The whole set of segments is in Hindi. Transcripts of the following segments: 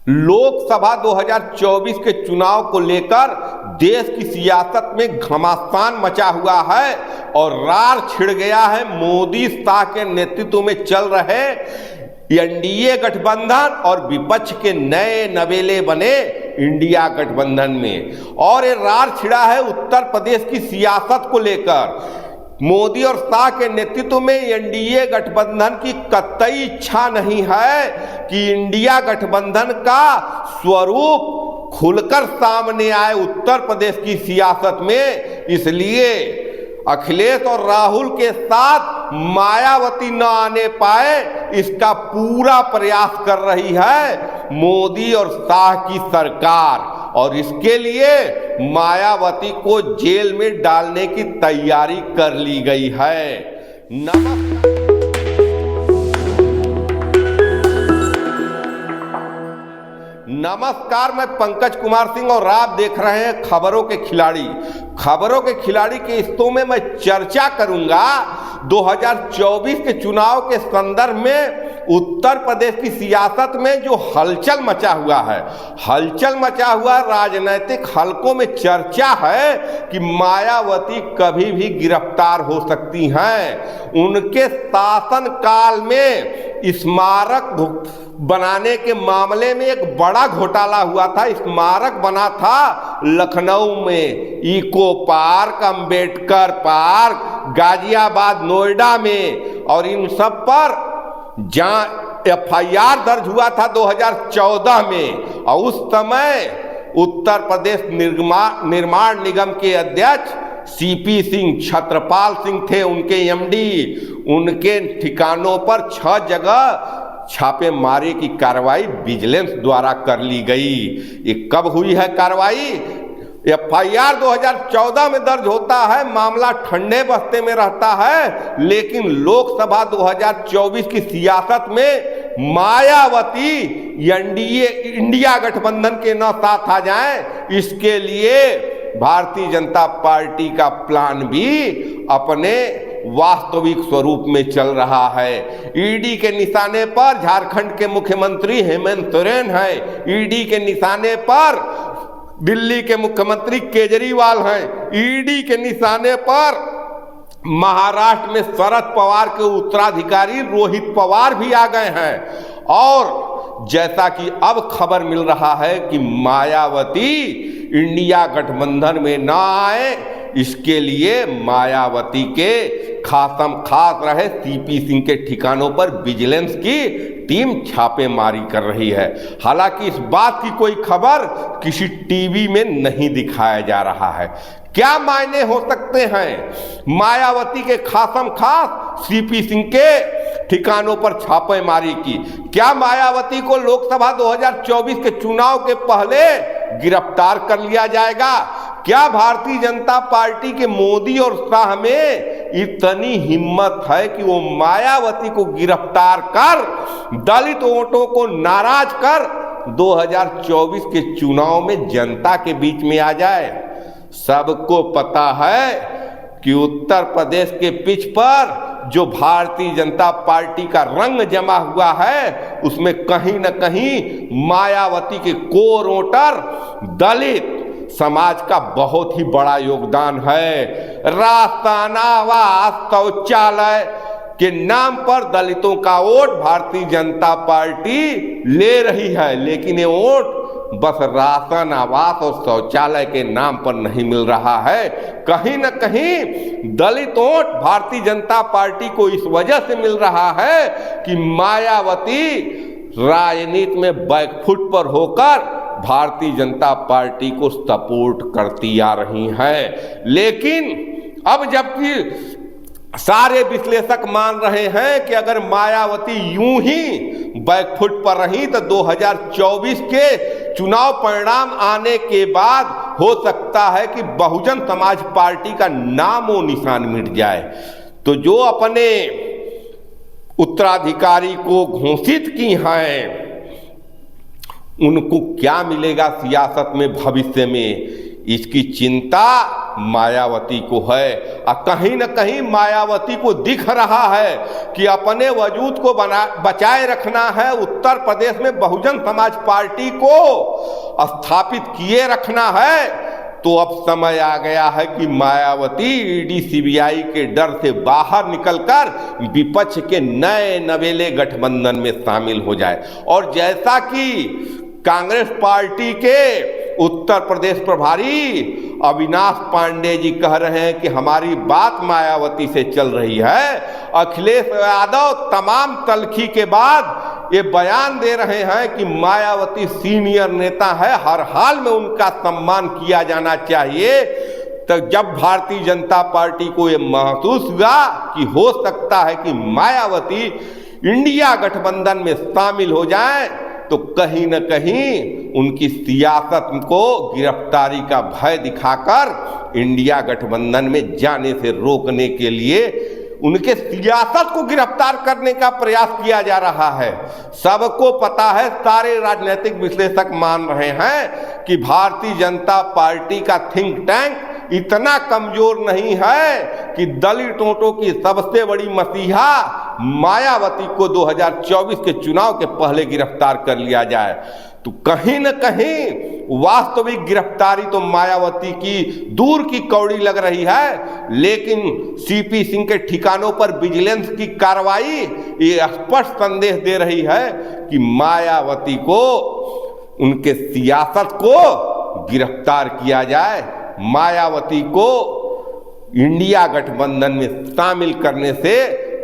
लोकसभा 2024 के चुनाव को लेकर देश की सियासत में घमासान मचा हुआ है और रार छिड़ गया है मोदी शाह के नेतृत्व में चल रहे एनडीए गठबंधन और विपक्ष के नए नवेले बने इंडिया गठबंधन में। और ये रार छिड़ा है उत्तर प्रदेश की सियासत को लेकर। मोदी और शाह के नेतृत्व में एनडीए गठबंधन की कतई इच्छा नहीं है कि इंडिया गठबंधन का स्वरूप खुलकर सामने आए उत्तर प्रदेश की सियासत में। इसलिए अखिलेश और राहुल के साथ मायावती न आने पाए, इसका पूरा प्रयास कर रही है मोदी और शाह की सरकार। और इसके लिए मायावती को जेल में डालने की तैयारी कर ली गई है। नमस्कार, मैं पंकज कुमार सिंह और आप देख रहे हैं खबरों के खिलाड़ी। खबरों के खिलाड़ी के हिस्सों में मैं चर्चा करूंगा 2024 के चुनाव के संदर्भ में उत्तर प्रदेश की सियासत में जो हलचल मचा हुआ है। हलचल मचा हुआ राजनीतिक हलकों में चर्चा है कि मायावती कभी भी गिरफ्तार हो सकती हैं। उनके शासन काल में स्मारक बनाने के मामले में एक बड़ा घोटाला हुआ था। स्मारक बना था लखनऊ में, eco park, Ambedkar park, Ghaziabad, Noida में, और इन सब पर जहां एफआईआर दर्ज हुआ था 2014 में। और उस समय उत्तर प्रदेश निर्माण निगम के अध्यक्ष सीपी सिंह, छत्रपाल सिंह थे उनके एमडी। उनके ठिकानों पर 6 जगह छापेमारी की कार्रवाई विजिलेंस द्वारा कर ली गई। ये कब हुई है कार्रवाई? एफआईआर 2014 में दर्ज होता है, मामला ठंडे बस्ते में रहता है, लेकिन लोकसभा 2024 की सियासत में मायावती एनडीए इंडिया गठबंधन के न साथ आ जाएं, इसके लिए भारतीय जनता पार्टी का प्लान भी अपने वास्तविक स्वरूप में चल रहा है। ईडी के निशाने पर झारखंड के मुख्यमंत्री हेमंत सोरेन हैं। ईडी के निशाने पर दिल्ली के मुख्यमंत्री केजरीवाल हैं। ईडी के निशाने पर महाराष्ट्र में शरद पवार के उत्तराधिकारी रोहित पवार भी आ गए हैं। और जैसा कि अब खबर मिल रहा है कि मायावती इंडिया गठबंधन में ना आए, इसके लिए मायावती के खासम खास रहे सीपी सिंह के ठिकानों पर विजिलेंस की टीम छापेमारी कर रही है। हालांकि इस बात की कोई खबर किसी टीवी में नहीं दिखाया जा रहा है। क्या मायने हो सकते हैं मायावती के खासम खास सीपी सिंह के ठिकानों पर छापेमारी की? क्या मायावती को लोकसभा 2024 के चुनाव के पहले गिरफ्तार कर लिया जाएगा? क्या भारतीय जनता पार्टी के मोदी और शाह में इतनी हिम्मत है कि वो मायावती को गिरफ्तार कर दलित वोटों को नाराज कर 2024 के चुनाव में जनता के बीच में आ जाए? सबको पता है कि उत्तर प्रदेश के पिच पर जो भारतीय जनता पार्टी का रंग जमा हुआ है, उसमें कहीं न कहीं मायावती के कोर वोटर दलित समाज का बहुत ही बड़ा योगदान है। राशन, आवास, शौचालय के नाम पर दलितों का वोट भारतीय जनता पार्टी ले रही है, लेकिन ये वोट बस राशन, आवास और शौचालय के नाम पर नहीं मिल रहा है। कहीं न कहीं दलित वोट भारतीय जनता पार्टी को इस वजह से मिल रहा है कि मायावती राजनीति में बैकफुट पर होकर भारतीय जनता पार्टी को सपोर्ट करती आ रही हैं। लेकिन अब जबकि सारे विश्लेषक मान रहे हैं कि अगर मायावती यूं ही बैकफुट पर रही तो 2024 के चुनाव परिणाम आने के बाद हो सकता है कि बहुजन समाज पार्टी का नामो निशान मिट जाए। तो जो अपने उत्तराधिकारी को घोषित की हैं, उनको क्या मिलेगा सियासत में भविष्य में, इसकी चिंता मायावती को है। और कहीं न कहीं मायावती को दिख रहा है कि अपने वजूद को बचाए रखना है, उत्तर प्रदेश में बहुजन समाज पार्टी को स्थापित किए रखना है। तो अब समय आ गया है कि मायावती ईडी सीबीआई के डर से बाहर निकलकर विपक्ष के नए नवेले गठबंधन में शामिल हो जाए। और जैसा कि कांग्रेस पार्टी के उत्तर प्रदेश प्रभारी अविनाश पांडे जी कह रहे हैं कि हमारी बात मायावती से चल रही है, अखिलेश यादव तमाम तलखी के बाद ये बयान दे रहे हैं कि मायावती सीनियर नेता है, हर हाल में उनका सम्मान किया जाना चाहिए। तो जब भारतीय जनता पार्टी को ये महसूस हुआ कि हो सकता है कि मायावती इंडिया गठबंधन में शामिल हो जाए, तो कहीं न कहीं उनकी सियासत को गिरफ्तारी का भय दिखाकर इंडिया गठबंधन में जाने से रोकने के लिए उनके सियासत को गिरफ्तार करने का प्रयास किया जा रहा है। सबको पता है, सारे राजनीतिक विश्लेषक मान रहे हैं कि भारतीय जनता पार्टी का थिंक टैंक इतना कमजोर नहीं है कि दलितों की सबसे बड़ी मसीहा मायावती को 2024 के चुनाव के पहले गिरफ्तार कर लिया जाए। तो कहीं न कहीं वास्तविक गिरफ्तारी तो मायावती की दूर की कौड़ी लग रही है, लेकिन सीपी सिंह के ठिकानों पर विजिलेंस की कार्रवाई ये स्पष्ट संदेश दे रही है कि मायावती को, उनके सियासत को गिरफ्तार किया जाए। मायावती को इंडिया गठबंधन में शामिल करने से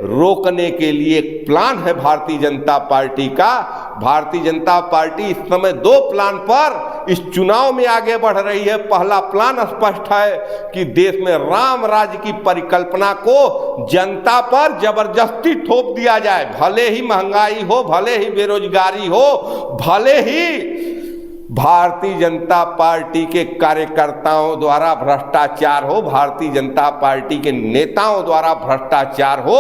रोकने के लिए एक प्लान है भारतीय जनता पार्टी का। भारतीय जनता पार्टी इस समय दो प्लान पर इस चुनाव में आगे बढ़ रही है। पहला प्लान स्पष्ट है कि देश में राम राज्य की परिकल्पना को जनता पर जबरदस्ती थोप दिया जाए, भले ही महंगाई हो, भले ही बेरोजगारी हो, भले ही भारतीय जनता पार्टी के कार्यकर्ताओं द्वारा भ्रष्टाचार हो, भारतीय जनता पार्टी के नेताओं द्वारा भ्रष्टाचार हो,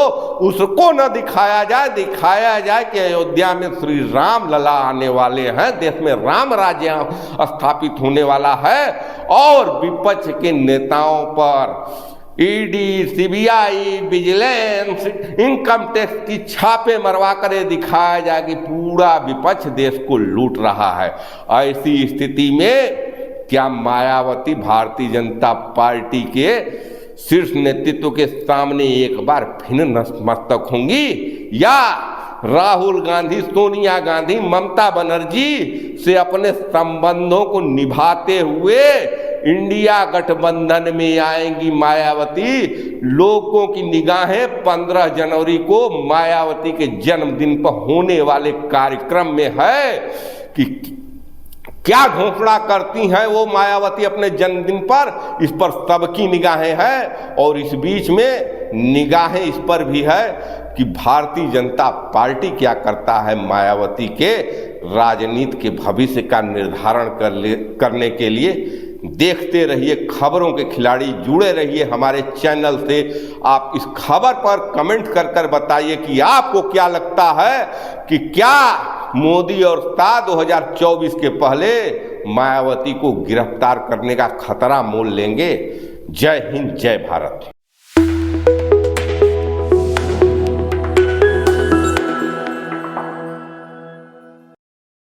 उसको न दिखाया जाए। दिखाया जाए कि अयोध्या में श्री राम लला आने वाले हैं, देश में राम राज्य स्थापित होने वाला है। और विपक्ष के नेताओं पर ED, CBI, vigilance, income tax की छापे मरवा कर ये दिखाया जाए कि पूरा विपक्ष देश को लूट रहा है। ऐसी स्थिति में क्या मायावती भारतीय जनता पार्टी के शीर्ष नेतृत्व के सामने एक बार फिर नतमस्तक होंगी, या राहुल गांधी, सोनिया गांधी, ममता बनर्जी से अपने संबंधों को निभाते हुए इंडिया गठबंधन में आएंगी मायावती? लोगों की निगाहें 15 जनवरी को मायावती के जन्मदिन पर होने वाले कार्यक्रम में है कि क्या घोषणा करती हैं वो मायावती अपने जन्मदिन पर, इस पर सबकी निगाहें हैं। और इस बीच में निगाहें इस पर भी है कि भारतीय जनता पार्टी क्या करता है मायावती के राजनीति के भविष्य का निर्धारण करने के लिए। देखते रहिए खबरों के खिलाड़ी, जुड़े रहिए हमारे चैनल से। आप इस खबर पर कमेंट कर बताइए कि आपको क्या लगता है कि क्या मोदी और शाह 2024 के पहले मायावती को गिरफ्तार करने का खतरा मोल लेंगे। जय हिंद, जय भारत।